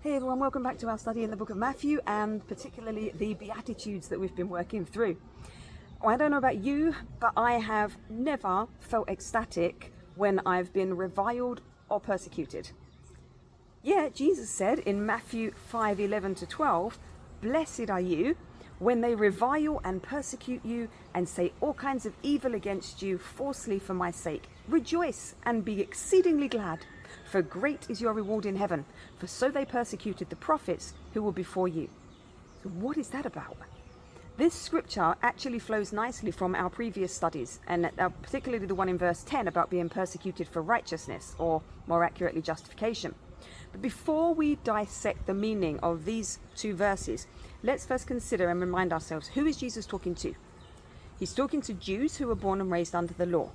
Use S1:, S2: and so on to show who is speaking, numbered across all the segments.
S1: Hey everyone, welcome back to our study in the book of Matthew, and particularly the Beatitudes that we've been working through. I don't know about you, but I have never felt ecstatic when I've been reviled or persecuted. Yeah, Jesus said in Matthew 5:11-12, "Blessed are you when they revile and persecute you and say all kinds of evil against you falsely for my sake. Rejoice and be exceedingly glad, for great is your reward in heaven, for so they persecuted the prophets who were before you." So what is that about? This scripture actually flows nicely from our previous studies, and particularly the one in verse 10 about being persecuted for righteousness, or more accurately, justification. But before we dissect the meaning of these two verses, let's first consider and remind ourselves, who is Jesus talking to? He's talking to Jews who were born and raised under the law.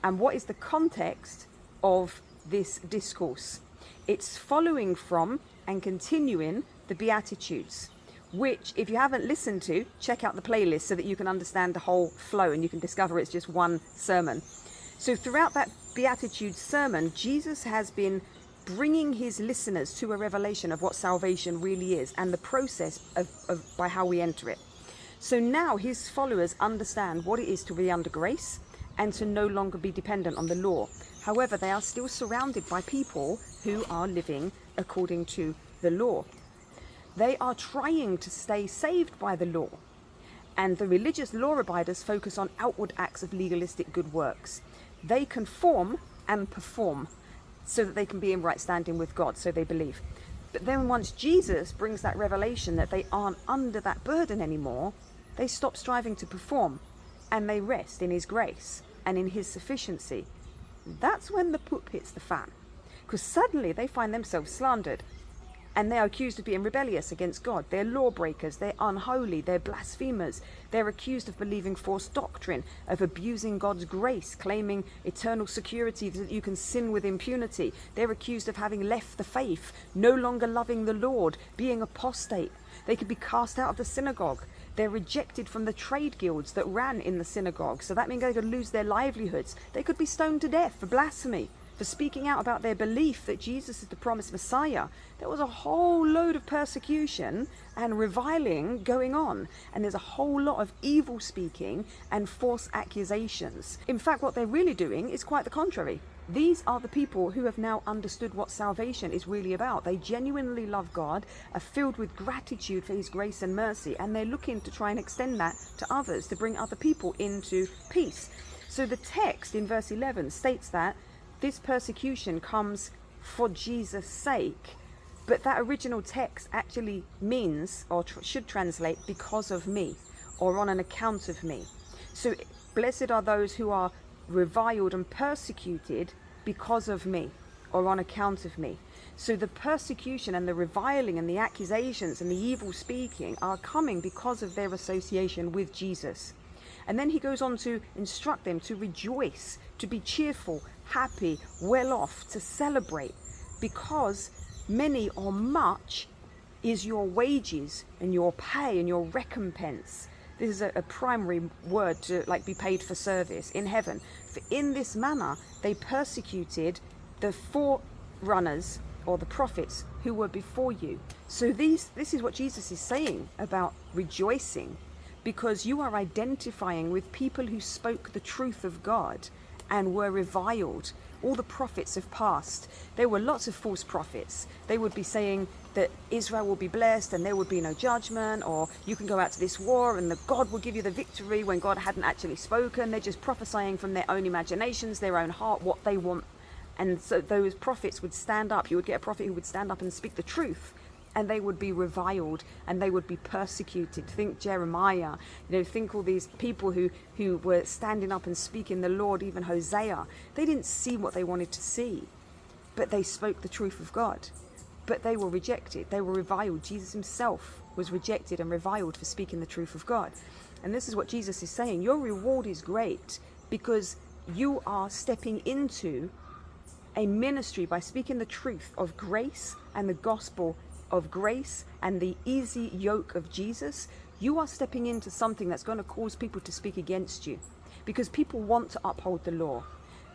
S1: And what is the context of this discourse? It's following from and continuing the Beatitudes, which, if you haven't listened to, check out the playlist so that you can understand the whole flow and you can discover it's just one sermon. So throughout that Beatitudes sermon, Jesus has been bringing his listeners to a revelation of what salvation really is and the process of by how we enter it. So now his followers understand what it is to be under grace and to no longer be dependent on the law. However, they are still surrounded by people who are living according to the law. They are trying to stay saved by the law, and the religious law abiders focus on outward acts of legalistic good works. They conform and perform so that they can be in right standing with God, so they believe. But then once Jesus brings that revelation that they aren't under that burden anymore, they stop striving to perform and they rest in his grace and in his sufficiency. That's when the poop hits the fan, because suddenly they find themselves slandered and they are accused of being rebellious against God. They're lawbreakers, they're unholy, they're blasphemers. They're accused of believing false doctrine, of abusing God's grace, claiming eternal security that you can sin with impunity. They're accused of having left the faith, no longer loving the Lord, being apostate. They could be cast out of the synagogue. They're rejected from the trade guilds that ran in the synagogue, so that means they could lose their livelihoods. They could be stoned to death for blasphemy, for speaking out about their belief that Jesus is the promised Messiah. There was a whole load of persecution and reviling going on, and there's a whole lot of evil speaking and false accusations. In fact, what they're really doing is quite the contrary. These are the people who have now understood what salvation is really about. They genuinely love God, are filled with gratitude for his grace and mercy, and they're looking to try and extend that to others, to bring other people into peace. So the text in verse 11 states that this persecution comes for Jesus' sake, but that original text actually means, or should translate, because of me, or on an account of me. So blessed are those who are reviled and persecuted because of me, or on account of me. So the persecution and the reviling and the accusations and the evil speaking are coming because of their association with Jesus. And then he goes on to instruct them to rejoice, to be cheerful, happy, well off, to celebrate, because many or much is your wages and your pay and your recompense. This is a primary word to be paid for service in heaven. For in this manner they persecuted the forerunners, or the prophets who were before you. So this is what Jesus is saying about rejoicing, because you are identifying with people who spoke the truth of God and were reviled. All the prophets have passed. There were lots of false prophets. They would be saying that Israel will be blessed and there would be no judgment, or you can go out to this war and God will give you the victory, when God hadn't actually spoken. They're just prophesying from their own imaginations, their own heart, what they want. And so those prophets would stand up. You would get a prophet who would stand up and speak the truth, and they would be reviled and they would be persecuted. Think Jeremiah, think all these people who were standing up and speaking the Lord, even Hosea. They didn't see what they wanted to see, but they spoke the truth of God. But they were rejected, they were reviled. Jesus himself was rejected and reviled for speaking the truth of God. And this is what Jesus is saying. Your reward is great because you are stepping into a ministry by speaking the truth of grace and the gospel of grace and the easy yoke of Jesus. You are stepping into something that's going to cause people to speak against you, because people want to uphold the law.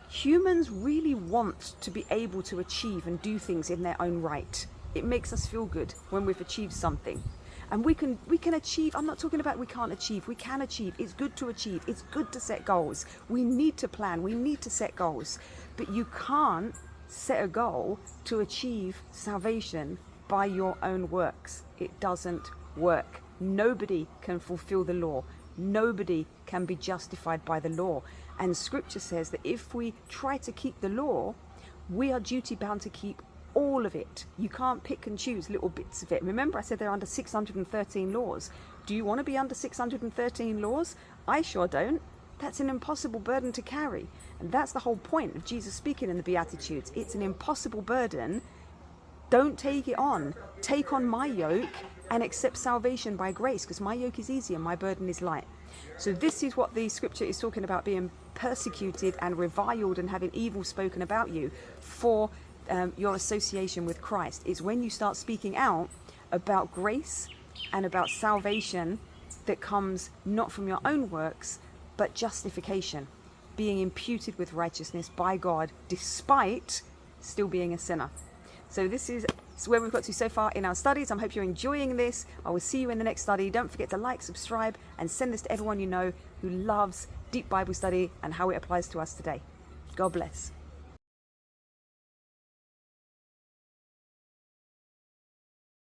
S1: Humans really want to be able to achieve and do things in their own right. It makes us feel good when we've achieved something. And we can achieve. I'm not talking about we can't achieve. We can achieve. It's good to achieve. It's good to set goals. We need to plan. We need to set goals. But you can't set a goal to achieve salvation by your own works. It doesn't work. Nobody can fulfill the law. Nobody can be justified by the law. And scripture says that if we try to keep the law, we are duty bound to keep all of it. You can't pick and choose little bits of it. Remember, I said they're under 613 laws. Do you want to be under 613 laws? I sure don't. That's an impossible burden to carry. And that's the whole point of Jesus speaking in the Beatitudes. It's an impossible burden. Don't take it on. Take on my yoke and accept salvation by grace, because my yoke is easy and my burden is light. So this is what the scripture is talking about, being persecuted and reviled and having evil spoken about you for your association with Christ. It's when you start speaking out about grace and about salvation that comes not from your own works, but justification, being imputed with righteousness by God despite still being a sinner. So this is where we've got to so far in our studies. I hope you're enjoying this. I will see you in the next study. Don't forget to like, subscribe, and send this to everyone you know who loves deep Bible study and how it applies to us today. God bless.